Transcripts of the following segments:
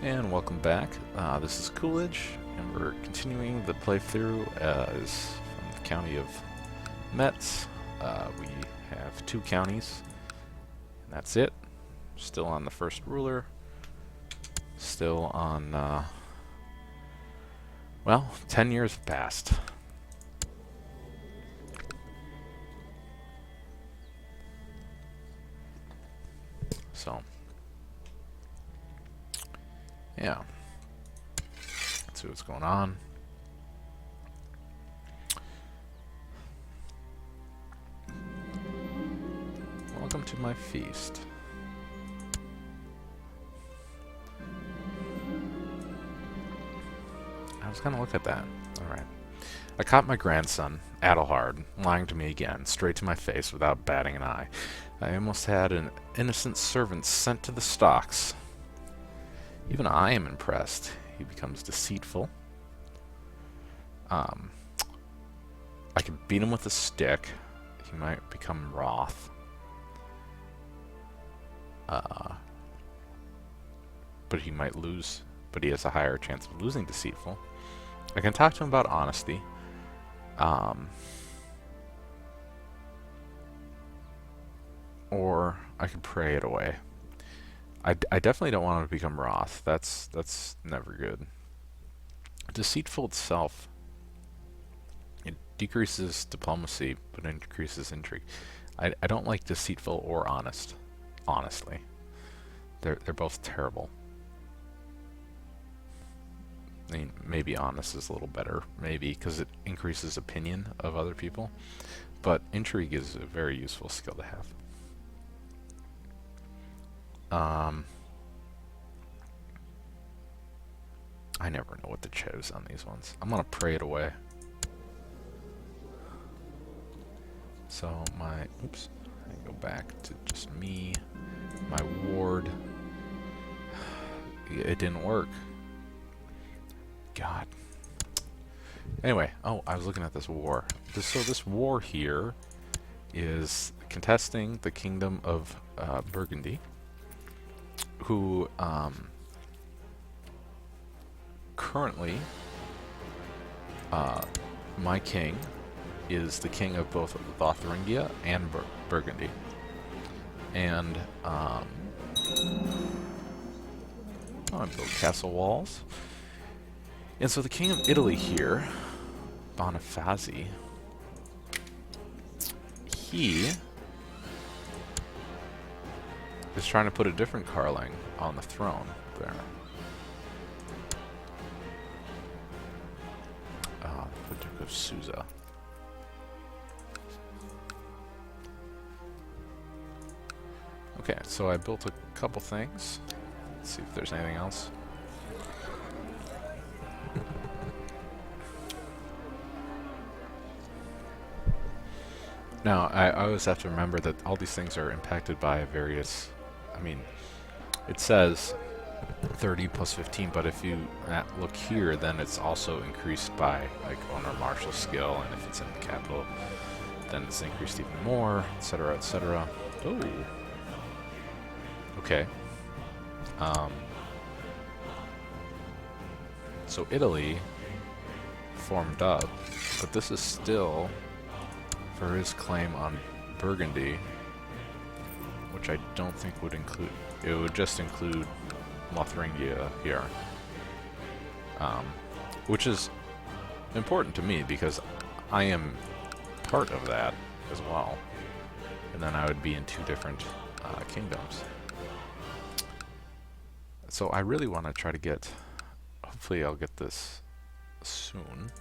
And welcome back. This is Coolidge, and we're continuing the playthrough as from the county of Metz. We have 2 counties, and that's it. Still on the first ruler. Still on, well, 10 years have passed. So, yeah. Let's see what's going on. Welcome to my feast. I was gonna look at that. Alright. I caught my grandson, Adelhard, lying to me again, straight to my face without batting an eye. I almost had an innocent servant sent to the stocks. Even I am impressed. He becomes deceitful. I could beat him with a stick. He might become wroth. But he might lose. But he has a higher chance of losing deceitful. I can talk to him about honesty. Or I could pray it away. I definitely don't want him to become wroth. That's never good. Deceitful itself, it decreases diplomacy, but increases intrigue. I don't like deceitful or honest, honestly. They're both terrible. I mean, maybe honest is a little better, maybe, because it increases opinion of other people. But intrigue is a very useful skill to have. I never know what to choose on these ones. I'm gonna pray it away. So my, oops, I go back to just me, my ward. It didn't work. God. Anyway, oh, I was looking at this war. So this war here is contesting the kingdom of Burgundy, who currently my king is the king of both Lotharingia and Burgundy, and I build castle walls. And so the king of Italy here, Bonifazi, he is trying to put a different Carling on the throne there. The Duke of Susa. Okay, so I built a couple things. Let's see if there's anything else. Now, I always have to remember that all these things are impacted by various, I mean, it says 30 plus 15, but if you look here, then it's also increased by, like, owner martial skill, and if it's in the capital, then it's increased even more, etc., etc. Oh. Okay. So Italy formed up, but this is still for his claim on Burgundy, which I don't think would include, it would just include Lotharingia here, which is important to me because I am part of that as well, and then I would be in 2 different kingdoms. So I really want to try to get, hopefully I'll get this soon.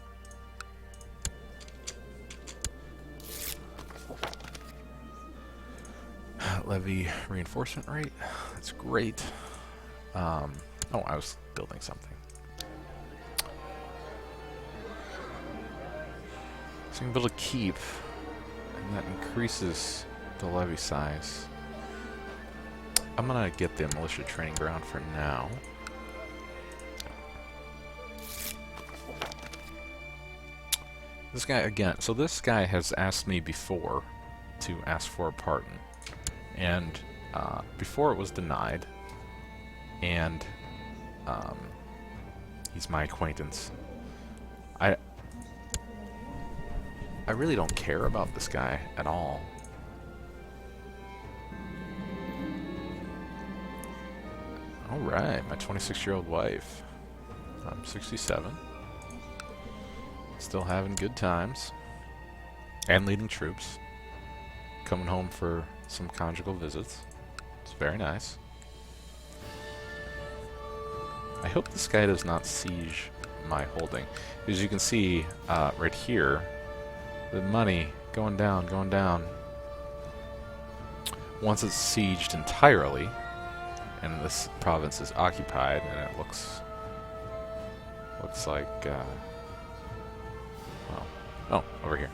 Levy reinforcement rate, that's great. Oh, I was building something. So I can build a keep, and that increases the levy size. I'm gonna get the militia training ground for now. This guy again, so this guy has asked me before to ask for a pardon. And before it was denied, and Um, he's my acquaintance. I really don't care about this guy at all. Alright, my 26-year-old wife. I'm 67. Still having good times. And leading troops. Coming home for some conjugal visits. It's very nice. I hope this guy does not siege my holding. As you can see, right here, the money going down, going down. Once it's sieged entirely, and this province is occupied, and it looks like, well, oh, over here.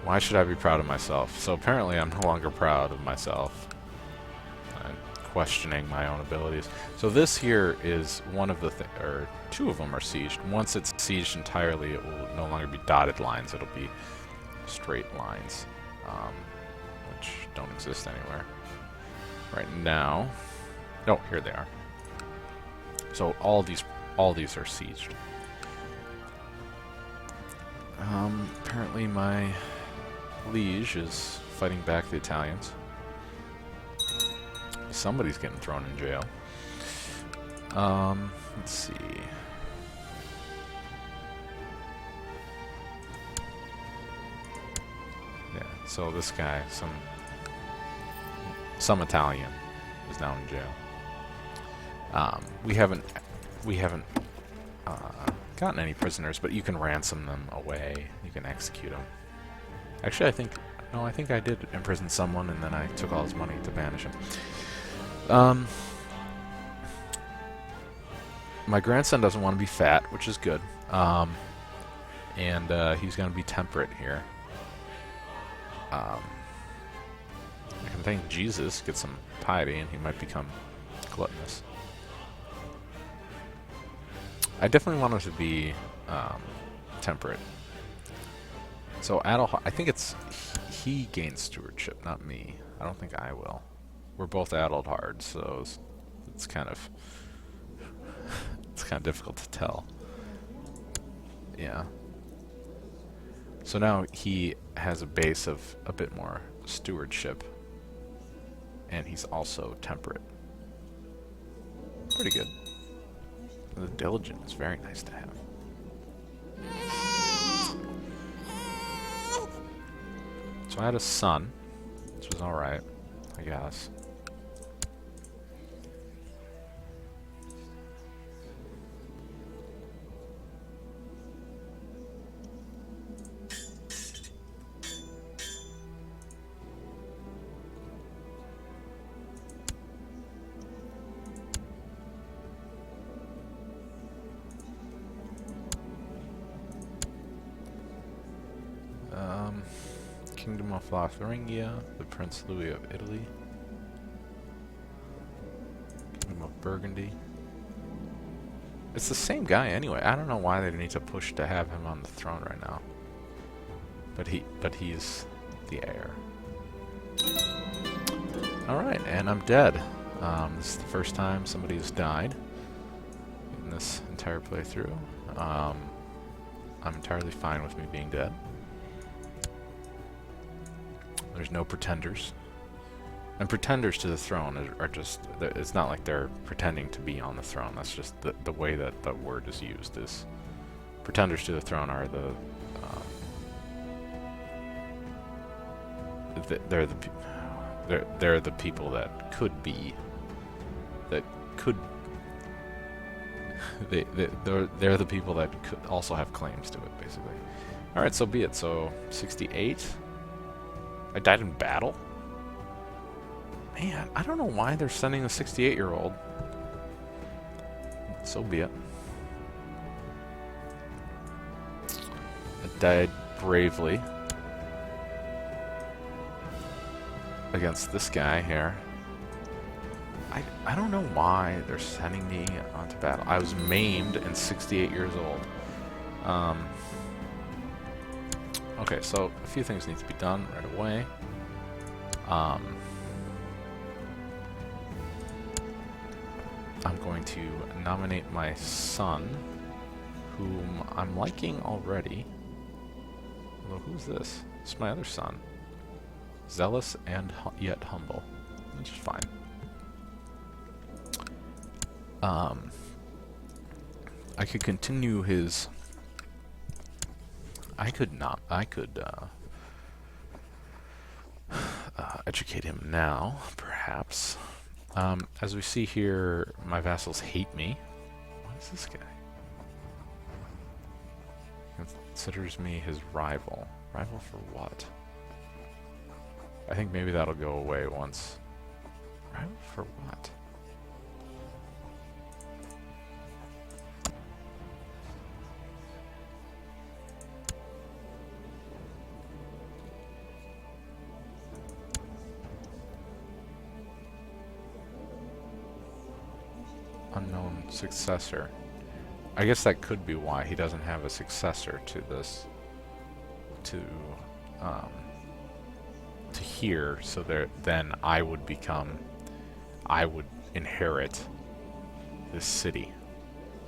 Why should I be proud of myself? So apparently I'm no longer proud of myself. I'm questioning my own abilities. So this here is one of the, or two of them are sieged. Once it's sieged entirely, it will no longer be dotted lines. It'll be straight lines, which don't exist anywhere right now. Oh, here they are. So all these are sieged. Apparently my liege is fighting back the Italians. Somebody's getting thrown in jail. Let's see. Yeah, so this guy, some Italian, is now in jail. We haven't gotten any prisoners, but you can ransom them away. You can execute them. Actually, I think I did imprison someone, and then I took all his money to banish him. My grandson doesn't want to be fat, which is good. And he's going to be temperate here. I can thank Jesus, get some piety, and he might become gluttonous. I definitely want him to be temperate. So I think it's he gains stewardship, not me. I don't think I will. We're both addled hard, so it's kind of difficult to tell. Yeah. So now he has a base of a bit more stewardship, and he's also temperate. Pretty good. The diligent is very nice to have. So I had a son, which was alright, I guess. Kingdom of Lotharingia, the Prince Louis of Italy, Kingdom of Burgundy. It's the same guy anyway. I don't know why they need to push to have him on the throne right now. But he's the heir. Alright, and I'm dead. This is the first time somebody has died in this entire playthrough. I'm entirely fine with me being dead. There's no pretenders. And pretenders to the throne are just, it's not like they're pretending to be on the throne. That's just the way that the word is used. Is pretenders to the throne are they're the people that could be, they're the people that could also have claims to it, basically. Alright, so be it. So 68. I died in battle? Man, I don't know why they're sending a 68-year-old. So be it. I died bravely against this guy here. I don't know why they're sending me onto battle. I was maimed and 68 years old. Okay, so a few things need to be done right away. going to nominate my son, whom I'm liking already. Although, who's this? It's my other son. Zealous and yet humble. Which is fine. I could continue his... I could educate him now, perhaps. As we see here, my vassals hate me. What is this guy? Considers me his rival. Rival for what? I think maybe that'll go away once. Rival for what? Unknown successor. I guess that could be why he doesn't have a successor to this, to here, so then I would inherit this city.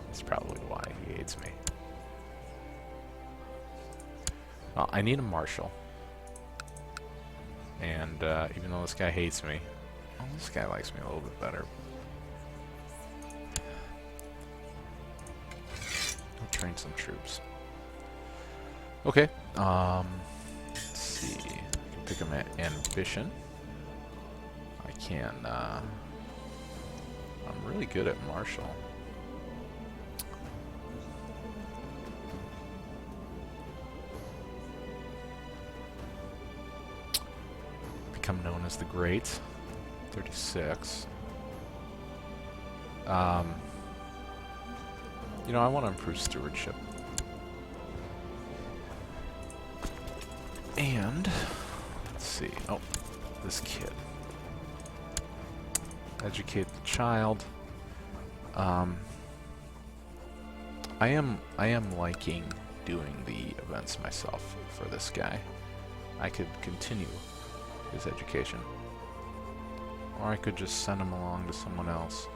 That's probably why he hates me. Well, I need a marshal. And even though this guy hates me, well, this guy likes me a little bit better. Train some troops. Okay. Let's see. I can pick him at ambition. I can. I'm really good at martial. Become known as the Great. 36. You know, I want to improve stewardship. And, let's see. Oh, this kid. Educate the child. I am liking doing the events myself for this guy. I could continue his education. Or I could just send him along to someone else.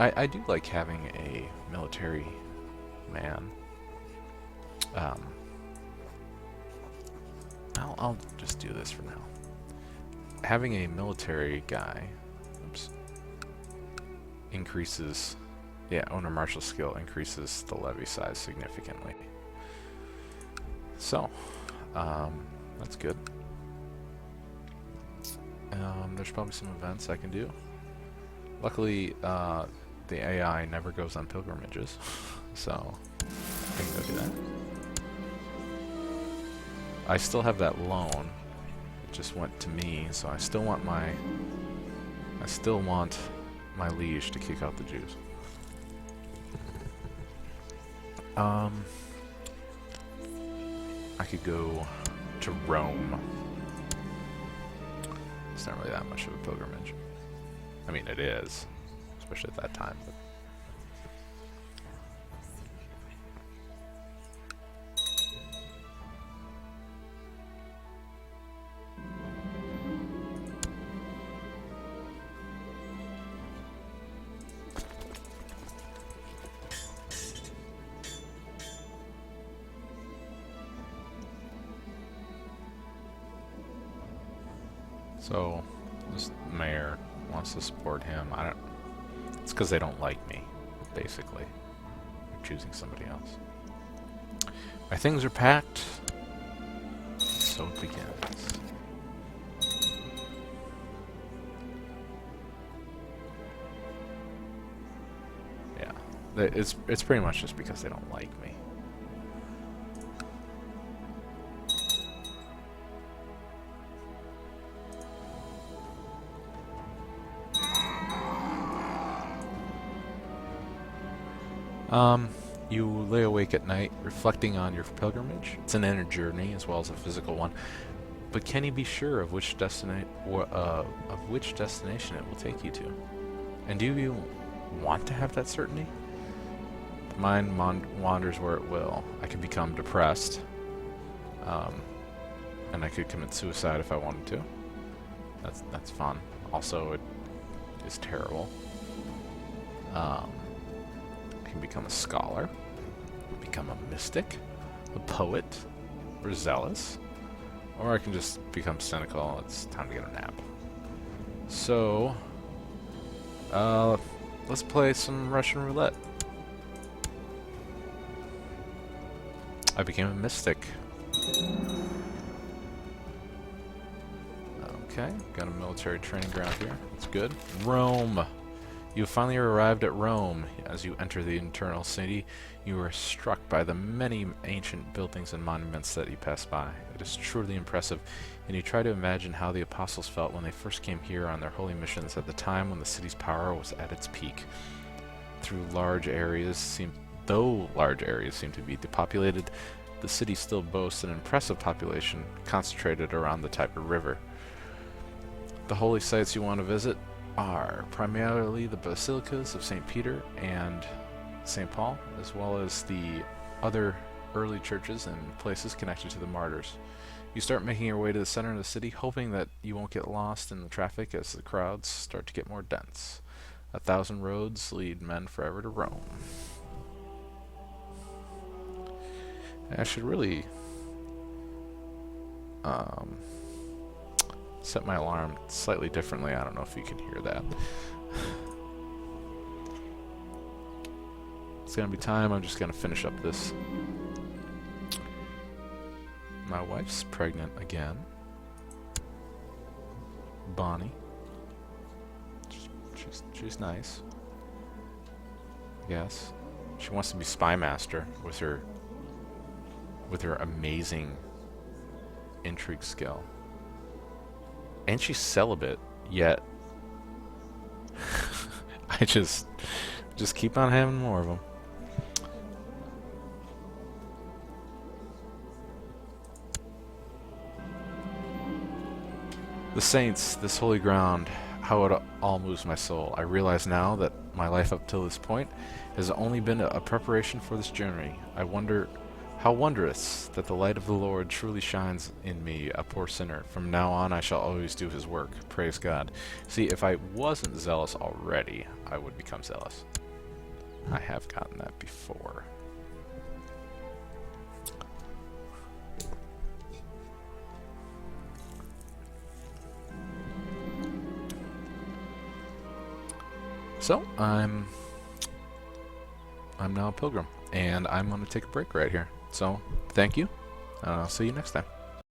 I do like having a military man. I'll just do this for now. Having a military guy, oops, increases, yeah, owner martial skill increases the levy size significantly. So, that's good. There's probably some events I can do. Luckily, the AI never goes on pilgrimages, so I can go do that. I still have that loan. It just went to me, so I still want my liege to kick out the Jews. I could go to Rome. It's not really that much of a pilgrimage. I mean, it is, especially at that time. But so, this mayor wants to support him. It's because they don't like me, basically. They're choosing somebody else. My things are packed. So it begins. Yeah, it's pretty much just because they don't like me. You lay awake at night, reflecting on your pilgrimage. It's an inner journey as well as a physical one. But can you be sure of which destination it will take you to? And do you want to have that certainty? The mind wanders where it will. I could become depressed, and I could commit suicide if I wanted to. That's fun. Also, it is terrible. I can become a scholar, become a mystic, a poet, or zealous, or I can just become cynical. It's time to get a nap. So, let's play some Russian roulette. I became a mystic. Okay, got a military training ground here. That's good. Rome. You finally arrived at Rome. As you enter the internal city, you are struck by the many ancient buildings and monuments that you pass by. It is truly impressive, and you try to imagine how the apostles felt when they first came here on their holy missions at the time when the city's power was at its peak. Though large areas seem to be depopulated, the city still boasts an impressive population concentrated around the Tiber River. The holy sites you want to visit are primarily the basilicas of St. Peter and St. Paul, as well as the other early churches and places connected to the martyrs. You start making your way to the center of the city, hoping that you won't get lost in the traffic as the crowds start to get more dense. 1,000 roads lead men forever to Rome. I should really set my alarm slightly differently. I don't know if you can hear that. It's gonna be time. I'm just gonna finish up this. My wife's pregnant again. Bonnie. She's nice. I guess. She wants to be spy master with her amazing intrigue skill. And she's celibate, yet I just keep on having more of them. The saints, this holy ground, how it all moves my soul. I realize now that my life up till this point has only been a preparation for this journey. I wonder how wondrous that the light of the Lord truly shines in me, a poor sinner. From now on I shall always do his work. Praise God. See, if I wasn't zealous already, I would become zealous. I have gotten that before. So, I'm now a pilgrim, and I'm going to take a break right here. So, thank you. I'll see you next time.